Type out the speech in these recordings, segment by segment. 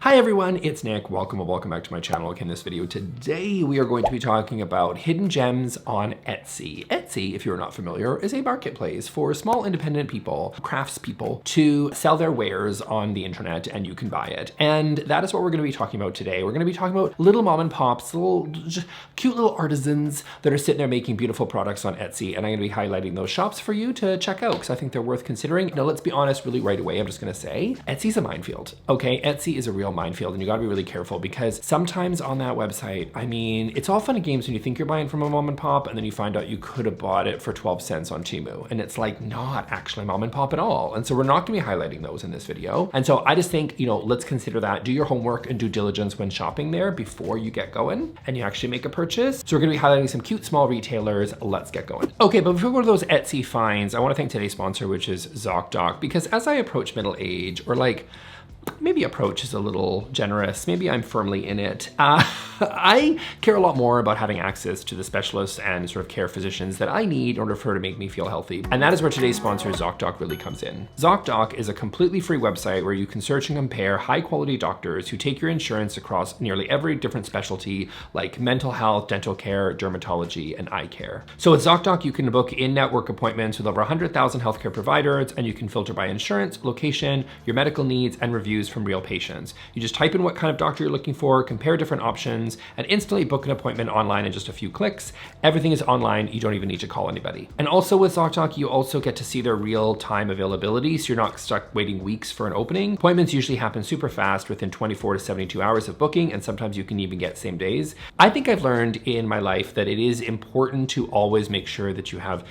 Hi everyone, it's Nick. Welcome back to my channel. In this video today, we are going to be talking about hidden gems on Etsy. Etsy, if you're not familiar, is a marketplace for small independent people, craftspeople, to sell their wares on the internet and you can buy it. And that is what we're going to be talking about today. We're going to be talking about little mom and pops, little just cute little artisans that are sitting there making beautiful products on Etsy. And I'm going to be highlighting those shops for you to check out because I think they're worth considering. Now, let's be honest, really right away, I'm just going to say Etsy's a minefield. Okay, Etsy is a real minefield and you gotta be really careful because sometimes on that website, I mean, it's all fun and games when you think you're buying from a mom and pop and then you find out you could have bought it for 12 cents on Temu. And it's like not actually mom and pop at all. And so we're not gonna be highlighting those in this video. And so I just think, let's consider that. Do your homework and due diligence when shopping there before you get going and you actually make a purchase. So we're gonna be highlighting some cute small retailers. Let's get going. Okay, but before we go to those Etsy finds, I wanna thank today's sponsor, which is ZocDoc, because as I approach middle age, or maybe approach is a little generous. Maybe I'm firmly in it. I care a lot more about having access to the specialists and sort of care physicians that I need in order for her to make me feel healthy. And that is where today's sponsor, ZocDoc, really comes in. ZocDoc is a completely free website where you can search and compare high quality doctors who take your insurance across nearly every different specialty like mental health, dental care, dermatology, and eye care. So with ZocDoc, you can book in-network appointments with over 100,000 healthcare providers, and you can filter by insurance, location, your medical needs, and reviews from real patients. You just type in what kind of doctor you're looking for, compare different options, and instantly book an appointment online in just a few clicks. Everything is online. You don't even need to call anybody. And also with ZocDoc, you also get to see their real-time availability, so you're not stuck waiting weeks for an opening. Appointments usually happen super fast within 24 to 72 hours of booking, and sometimes you can even get same days. I think I've learned in my life that it is important to always make sure that you have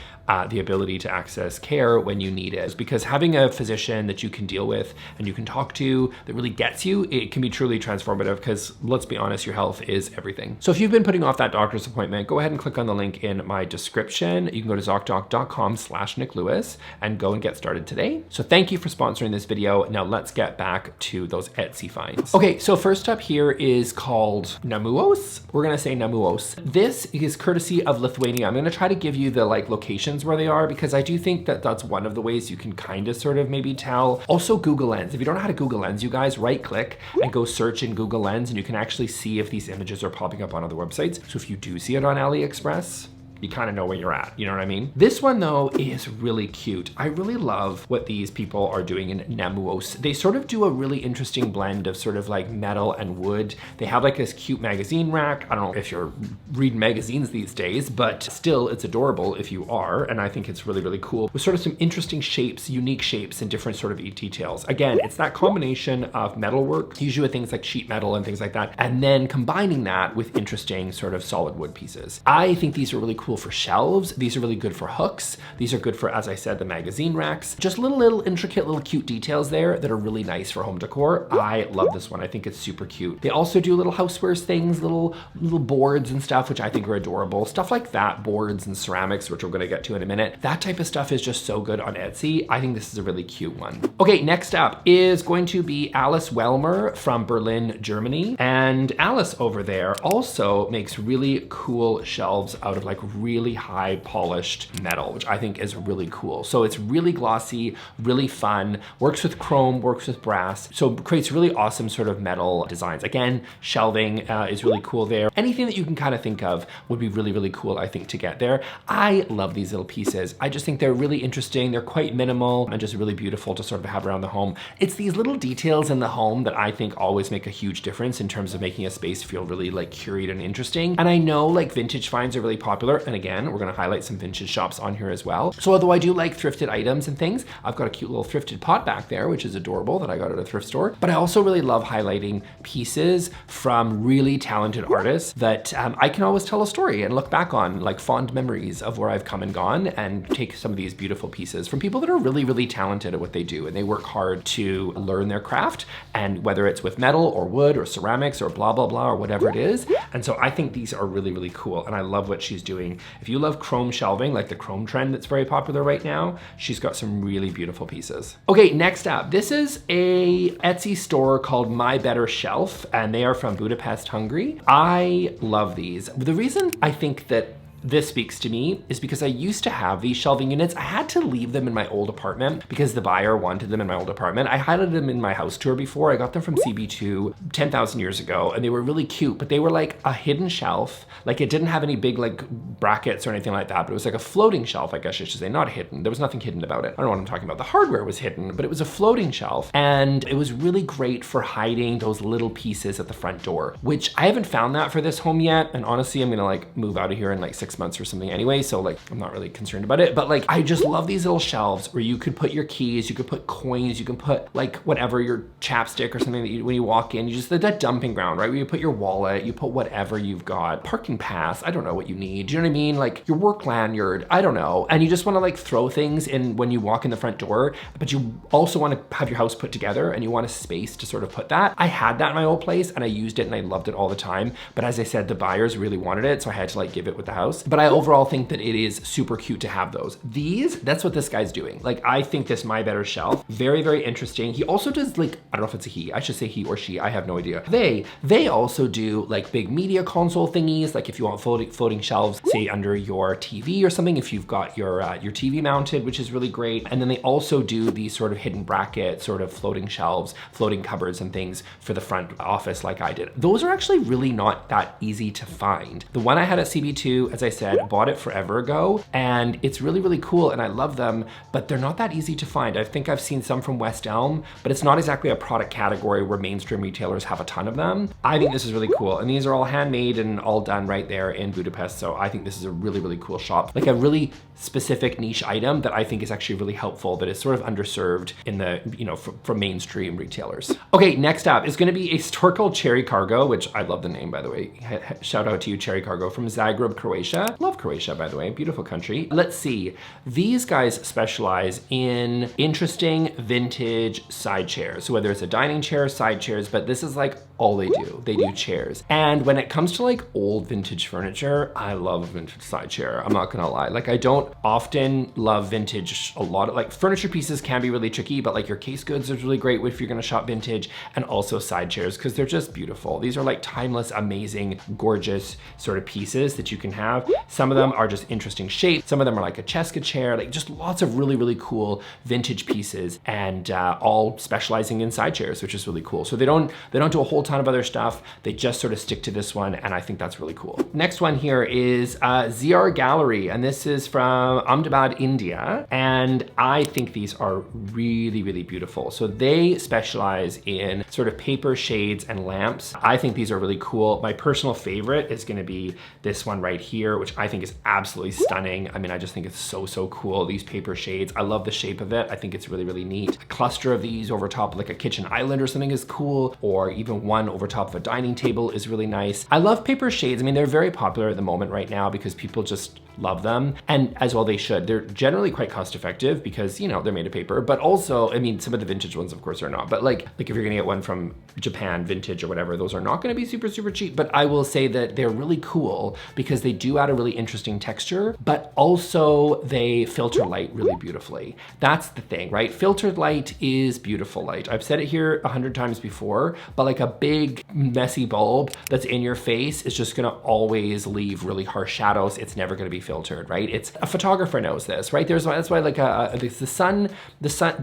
the ability to access care when you need it, because having a physician that you can deal with and you can talk to that really gets you, it can be truly transformative because let's be honest, your health is everything. So if you've been putting off that doctor's appointment, go ahead and click on the link in my description. You can go to ZocDoc.com/nicklewis and go and get started today. So thank you for sponsoring this video. Now let's get back to those Etsy finds. Okay, so first up here is called NAMUOS. We're gonna say NAMUOS. This is courtesy of Lithuania. I'm gonna try to give you the locations where they are because I do think that that's one of the ways you can kind of sort of maybe tell. Also Google Lens. If you don't know how to Google Lens, you guys right click and go search in Google Lens and you can actually see if these images are popping up on other websites. So if you do see it on AliExpress, you kind of know where you're at, you know what I mean? This one though is really cute. I really love what these people are doing in NAMUOS. They sort of do a really interesting blend of sort of like metal and wood. They have like this cute magazine rack. I don't know if you're reading magazines these days, but still it's adorable if you are. And I think it's really, really cool with sort of some interesting shapes, unique shapes and different sort of details. Again, it's that combination of metalwork, usually with things like sheet metal and things like that, and then combining that with interesting sort of solid wood pieces. I think these are really cool for shelves. These are really good for hooks. These are good for, as I said, the magazine racks. Just little intricate little cute details there that are really nice for home decor. I love this one. I think it's super cute. They also do little housewares things, little boards and stuff, which I think are adorable. Stuff like that, boards and ceramics, which we're gonna get to in a minute. That type of stuff is just so good on Etsy. I think this is a really cute one. Okay, next up is going to be Alice Wellmer from Berlin, Germany. And Alice over there also makes really cool shelves out of really high polished metal, which I think is really cool. So it's really glossy, really fun, works with chrome, works with brass, so creates really awesome sort of metal designs. Again, shelving is really cool there. Anything that you can kind of think of would be really, really cool, I think, to get there. I love these little pieces. I just think they're really interesting. They're quite minimal and just really beautiful to sort of have around the home. It's these little details in the home that I think always make a huge difference in terms of making a space feel really curated and interesting. And I know vintage finds are really popular. And again, we're gonna highlight some vintage shops on here as well. So although I do like thrifted items and things, I've got a cute little thrifted pot back there, which is adorable that I got at a thrift store. But I also really love highlighting pieces from really talented artists that I can always tell a story and look back on, fond memories of where I've come and gone, and take some of these beautiful pieces from people that are really, really talented at what they do. And they work hard to learn their craft, and whether it's with metal or wood or ceramics or blah, blah, blah, or whatever it is. And so I think these are really, really cool. And I love what she's doing. If you love chrome shelving, like the chrome trend that's very popular right now, she's got some really beautiful pieces. Okay, next up, this is a Etsy store called My Better Shelf, and they are from Budapest, Hungary. I love these. The reason I think that this speaks to me is because I used to have these shelving units. I had to leave them in my old apartment because the buyer wanted them in my old apartment. I highlighted them in my house tour before. I got them from CB2 10,000 years ago, and they were really cute, but they were like a hidden shelf. Like it didn't have any big like brackets or anything like that, but it was like a floating shelf, I guess I should say, not hidden. There was nothing hidden about it. I don't know what I'm talking about. The hardware was hidden, but it was a floating shelf, and it was really great for hiding those little pieces at the front door, which I haven't found that for this home yet. And honestly, I'm gonna like move out of here in like 6 months or something anyway, so like I'm not really concerned about it. But like I just love these little shelves where you could put your keys, you could put coins, you can put like whatever, your chapstick or something that you, when you walk in, you just, that dumping ground, right? Where you put your wallet, you put whatever you've got, parking pass, I don't know what you need. Do you know what I mean? Like your work lanyard, I don't know. And you just wanna like throw things in when you walk in the front door, but you also wanna have your house put together and you want a space to sort of put that. I had that in my old place and I used it and I loved it all the time. But as I said, the buyers really wanted it, so I had to like give it with the house. But I overall think that it is super cute to have those. These, that's what this guy's doing. Like I think this My Better shelf, very, very interesting. He also does like, I don't know if it's a he, I should say he or she, I have no idea. They also do like big media console thingies, like if you want floating shelves, say under your TV or something, if you've got your TV mounted, which is really great. And then they also do these sort of hidden bracket, sort of floating shelves, floating cupboards and things for the front office like I did. Those are actually really not that easy to find. The one I had at CB2, as I said, bought it forever ago, and it's really, really cool and I love them, but they're not that easy to find. I think I've seen some from West Elm, but it's not exactly a product category where mainstream retailers have a ton of them. I think this is really cool. And these are all handmade and all done right there in Budapest. So I think this is a really, really cool shop. Like a really specific niche item that I think is actually really helpful, that is sort of underserved in the, you know, from mainstream retailers. Okay, next up is gonna be a store called Cherry Cargo, which I love the name, by the way. Shout out to you, Cherry Cargo, from Zagreb, Croatia. Love Croatia, by the way, beautiful country. Let's see, these guys specialize in interesting vintage side chairs. So whether it's a dining chair, side chairs, but this is like all they do. They do chairs. And when it comes to like old vintage furniture, I love a vintage side chair. I'm not gonna lie. Like I don't often love vintage a lot. Like furniture pieces can be really tricky, but like your case goods is really great if you're gonna shop vintage, and also side chairs because they're just beautiful. These are like timeless, amazing, gorgeous sort of pieces that you can have. Some of them are just interesting shapes. Some of them are like a Cheska chair, like just lots of really, really cool vintage pieces, and all specializing in side chairs, which is really cool. So they don't do a whole ton of other stuff. They just sort of stick to this one, and I think that's really cool. Next one here is Zeear Gallerie, and this is from Ahmedabad, India, and I think these are really, really beautiful. So they specialize in sort of paper shades and lamps. I think these are really cool. My personal favorite is gonna be this one right here, which I think is absolutely stunning. I mean, I just think it's so, so cool. These paper shades, I love the shape of it. I think it's really, really neat. A cluster of these over top of like a kitchen island or something is cool, or even one over top of a dining table is really nice. I love paper shades. I mean, they're very popular at the moment right now because people just love them, and as well they should. They're generally quite cost effective because, you know, they're made of paper, but also, I mean, some of the vintage ones of course are not, but like if you're gonna get one from Japan vintage or whatever, those are not gonna be super, super cheap. But I will say that they're really cool because they do add a really interesting texture, but also they filter light really beautifully. That's the thing, right? Filtered light is beautiful light. I've said it here 100 times before, but like a big messy bulb that's in your face is just gonna always leave really harsh shadows. It's never gonna be filtered, right? It's a photographer knows this, right? That's why like the sun,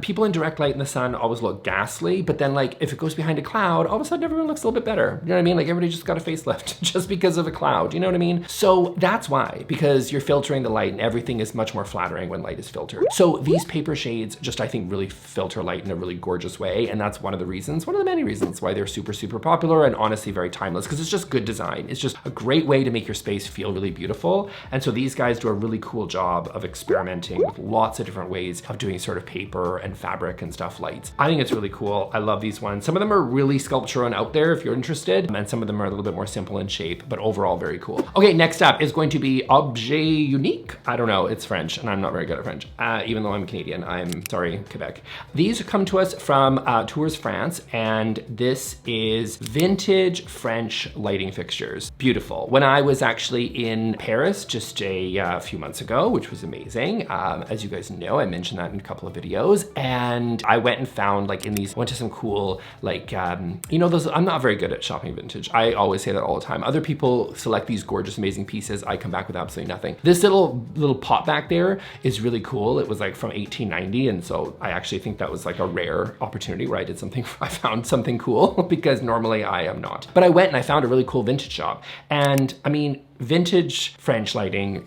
people in direct light in the sun always look ghastly, but then like if it goes behind a cloud, all of a sudden everyone looks a little bit better. You know what I mean? Like everybody just got a facelift just because of a cloud. You know what I mean? So that's why, because you're filtering the light and everything is much more flattering when light is filtered. So these paper shades just, I think, really filter light in a really gorgeous way. And that's one of the reasons, one of the many reasons why they're super, super popular and honestly very timeless, because it's just good design. It's just a great way to make your space feel really beautiful. And so these guys do a really cool job of experimenting with lots of different ways of doing sort of paper and fabric and stuff lights. I think it's really cool. I love these ones. Some of them are really sculptural and out there if you're interested, and some of them are a little bit more simple in shape, but overall very cool. Okay, next up is going to be Objets Uniques. I don't know, it's French and I'm not very good at French, even though I'm Canadian. I'm sorry, Quebec. These come to us from Tours France, and this is vintage French lighting fixtures. Beautiful. When I was actually in Paris just a few months ago, which was amazing. As you guys know, I mentioned that in a couple of videos, and I went and found like in these, went to some cool, like, you know, those, I'm not very good at shopping vintage. I always say that all the time. Other people select these gorgeous, amazing pieces. I come back with absolutely nothing. This little pot back there is really cool. It was like from 1890, and so I actually think that was like a rare opportunity where I found something cool because normally I am not. But I went and I found a really cool vintage shop. And I mean, vintage French lighting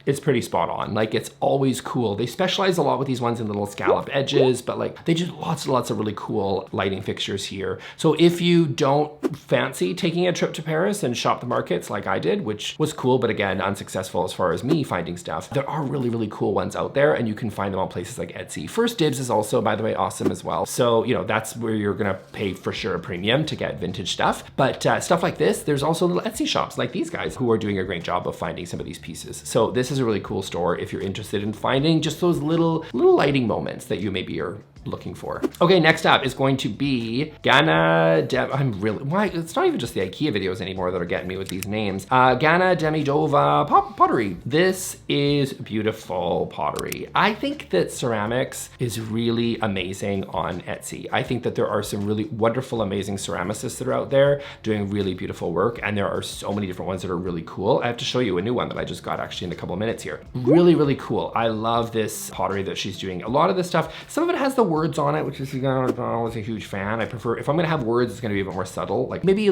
it's pretty spot on. Like, it's always cool. They specialize a lot with these ones in little scallop edges, but like they do lots and lots of really cool lighting fixtures here. So if you don't fancy taking a trip to Paris and shop the markets like I did, which was cool, but again, unsuccessful as far as me finding stuff, there are really, really cool ones out there, and you can find them on places like Etsy. First Dibs is also, by the way, awesome as well. So, you know, that's where you're gonna pay for sure a premium to get vintage stuff. But stuff like this, there's also little Etsy shops like these guys who are doing a great job of finding some of these pieces. So this is a really cool store if you're interested in finding just those little lighting moments that you maybe are looking for. Okay, next up is going to be Ganna, why, it's not even just the IKEA videos anymore that are getting me with these names. Ganna Demidova Pottery. This is beautiful pottery. I think that ceramics is really amazing on Etsy. I think that there are some really wonderful, amazing ceramicists that are out there doing really beautiful work, and there are so many different ones that are really cool. I have to show you a new one that I just got actually in a couple of minutes here. Really, really cool. I love this pottery that she's doing. A lot of this stuff, some of it has the words on it, which is, I'm always a huge fan. I prefer, if I'm gonna have words, it's gonna be a bit more subtle. Like maybe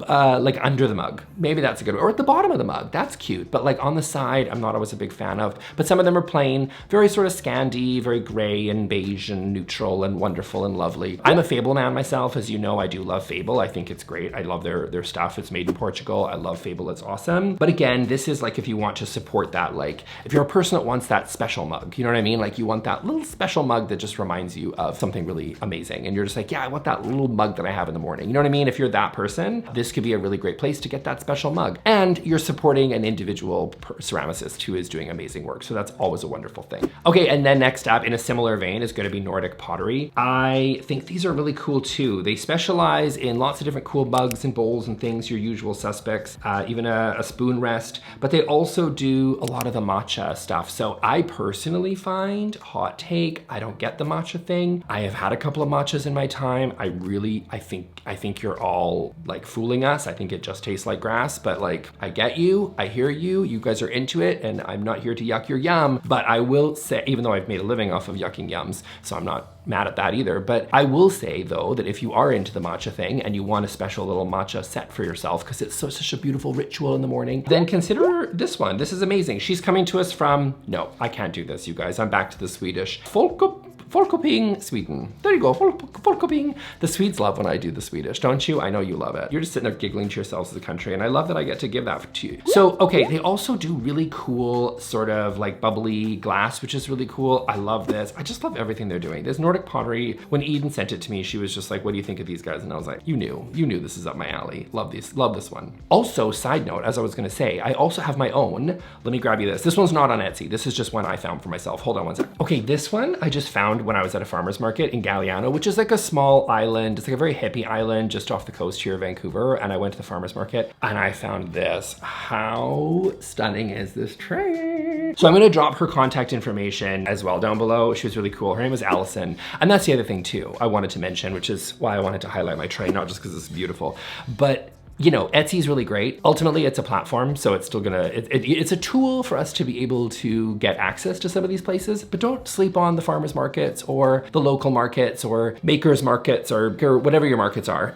like under the mug. Maybe that's a good one. Or at the bottom of the mug, that's cute. But like on the side, I'm not always a big fan of. But some of them are plain, very sort of Scandi, very gray and beige and neutral and wonderful and lovely. I'm a Fable man myself. As you know, I do love Fable. I think it's great. I love their stuff. It's made in Portugal. I love Fable, it's awesome. But again, this is like if you want to support that, like if you're a person that wants that special mug, you know what I mean? Like you want that little special mug that just reminds you of something really amazing. And you're just like, yeah, I want that little mug that I have in the morning. You know what I mean? If you're that person, this could be a really great place to get that special mug. And you're supporting an individual ceramicist who is doing amazing work. So that's always a wonderful thing. Okay, and then next up in a similar vein is gonna be Nordic Pottery. I think these are really cool too. They specialize in lots of different cool mugs and bowls and things, your usual suspects, even a spoon rest, but they also do a lot of the matcha stuff. So I personally find, hot take, I don't get the matcha thing. I have had a couple of matchas in my time. I think you're all like fooling us. I think it just tastes like grass, but like, I get you, I hear you, you guys are into it, and I'm not here to yuck your yum, but I will say, even though I've made a living off of yucking yums, so I'm not mad at that either, but I will say though, that if you are into the matcha thing and you want a special little matcha set for yourself, because it's such a beautiful ritual in the morning, then consider this one. This is amazing. She's coming to us from, no, I can't do this, you guys. I'm back to the Swedish. Folkoping, Sweden. There you go, Folkoping. The Swedes love when I do the Swedish, don't you? I know you love it. You're just sitting there giggling to yourselves as a country, and I love that I get to give that to you. So, okay, they also do really cool sort of like bubbly glass, which is really cool. I love this. I just love everything they're doing. There's Nordic Pottery. When Eden sent it to me, she was just like, what do you think of these guys? And I was like, you knew this is up my alley. Love this one. Also, side note, as I was gonna say, I also have my own. Let me grab you this. This one's not on Etsy. This is just one I found for myself. Hold on one sec. Okay, this one I just found when I was at a farmer's market in Galliano, which is like a small island. It's like a very hippie island just off the coast here of Vancouver. And I went to the farmer's market and I found this. How stunning is this tray? So I'm gonna drop her contact information as well down below. She was really cool. Her name was Allison. And that's the other thing too I wanted to mention, which is why I wanted to highlight my tray, not just because it's beautiful, but you know, Etsy is really great. Ultimately, it's a platform, so it's still gonna, it's a tool for us to be able to get access to some of these places, but don't sleep on the farmers markets or the local markets or makers markets or whatever your markets are,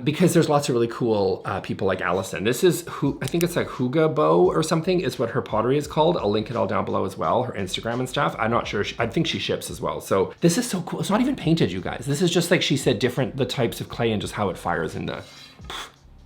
because there's lots of really cool people like Allison. This is, I think it's like HyggeBo or something is what her pottery is called. I'll link it all down below as well, her Instagram and stuff. I'm not sure, I think she ships as well. So this is so cool. It's not even painted, you guys. This is just like she said, the types of clay and just how it fires in the,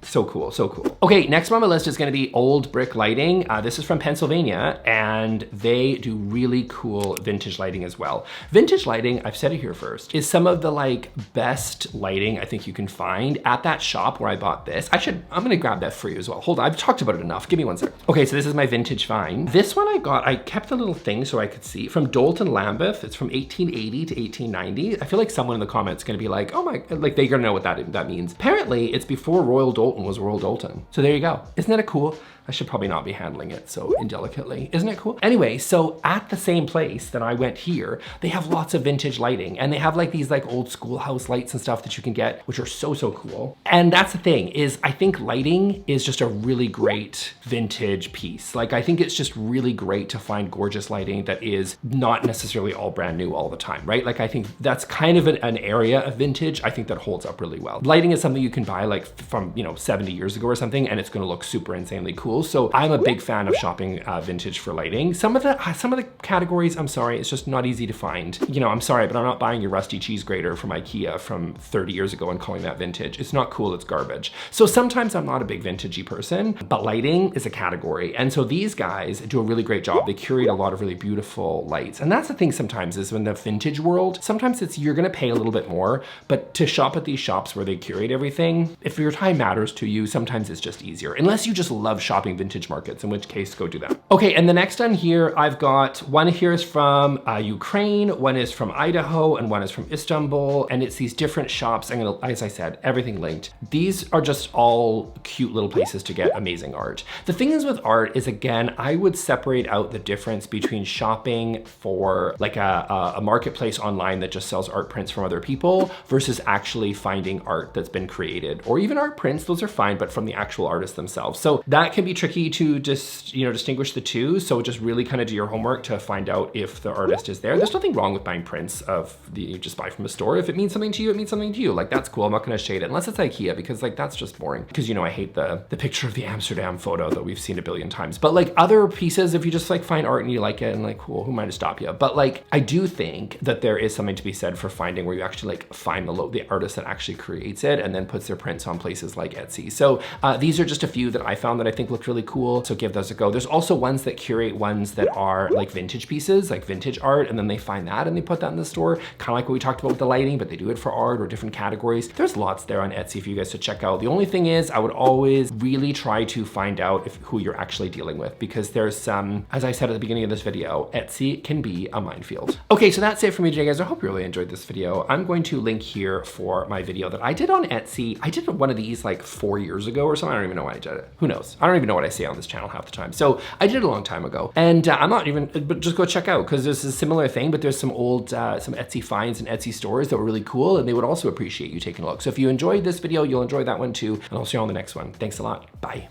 so cool, so cool. Okay, next on my list is gonna be Olde Brick Lighting. This is from Pennsylvania, and they do really cool vintage lighting as well. Vintage lighting, I've said it here first, is some of the like best lighting I think you can find at that shop where I bought this. I'm gonna grab that for you as well. Hold on, I've talked about it enough. Give me one sec. Okay, so this is my vintage find. This one I kept a little thing so I could see, from Dolton Lambeth. It's from 1880 to 1890. I feel like someone in the comments is gonna be like, oh my, like they're gonna know what that means. Apparently, it's before Royal Dolton was Royal Dolton. So there you go. Isn't that a cool? I should probably not be handling it so indelicately. Isn't it cool? Anyway, so at the same place that I went here, they have lots of vintage lighting, and they have like these like old schoolhouse lights and stuff that you can get, which are so cool. And that's the thing, is I think lighting is just a really great vintage piece. Like, I think it's just really great to find gorgeous lighting that is not necessarily all brand new all the time, right? Like, I think that's kind of an area of vintage I think that holds up really well. Lighting is something you can buy like from, you know, 70 years ago or something, and it's gonna look super insanely cool. So I'm a big fan of shopping vintage for lighting. Some of the categories, I'm sorry, it's just not easy to find. You know, I'm sorry, but I'm not buying your rusty cheese grater from IKEA from 30 years ago and calling that vintage. It's not cool, it's garbage. So sometimes I'm not a big vintagey person, but lighting is a category. And so these guys do a really great job. They curate a lot of really beautiful lights. And that's the thing sometimes is in the vintage world, sometimes you're gonna pay a little bit more, but to shop at these shops where they curate everything, if your time matters to you, sometimes it's just easier. Unless you just love shopping vintage markets, in which case go do that. Okay, and the next on here, I've got one here is from Ukraine, one is from Idaho, and one is from Istanbul. And it's these different shops. I'm gonna, as I said, everything linked. These are just all cute little places to get amazing art. The thing is with art is, again, I would separate out the difference between shopping for like a marketplace online that just sells art prints from other people versus actually finding art that's been created, or even art prints, those are fine, but from the actual artists themselves. So that can be tricky to just, you know, distinguish the two. So just really kind of do your homework to find out if the artist is there. There's nothing wrong with buying prints of you just buy from a store. If it means something to you, it means something to you. Like, that's cool. I'm not gonna shade it unless it's IKEA, because like that's just boring. Because, you know, I hate the picture of the Amsterdam photo that we've seen a billion times. But like other pieces, if you just like find art and you like it, and like, cool, who am I to stop you? But like, I do think that there is something to be said for finding where you actually like find the artist that actually creates it and then puts their prints on places like Etsy. So these are just a few that I found that I think looked really cool. So give those a go. There's also ones that curate ones that are like vintage pieces, like vintage art, and then they find that and they put that in the store. Kind of like what we talked about with the lighting, but they do it for art or different categories. There's lots there on Etsy for you guys to check out. The only thing is, I would always really try to find out who you're actually dealing with, because there's some, as I said at the beginning of this video, Etsy can be a minefield. Okay, so that's it for me today, guys. I hope you really enjoyed this video. I'm going to link here for my video that I did on Etsy. I did one of these like 4 years ago or something. I don't even know why I did it. Who knows? I don't even know what I say on this channel half the time. So I did it a long time ago, and I'm not even, but just go check out, because there's a similar thing, but there's some old, some Etsy finds and Etsy stores that were really cool, and they would also appreciate you taking a look. So if you enjoyed this video, you'll enjoy that one too, and I'll see you on the next one. Thanks a lot. Bye.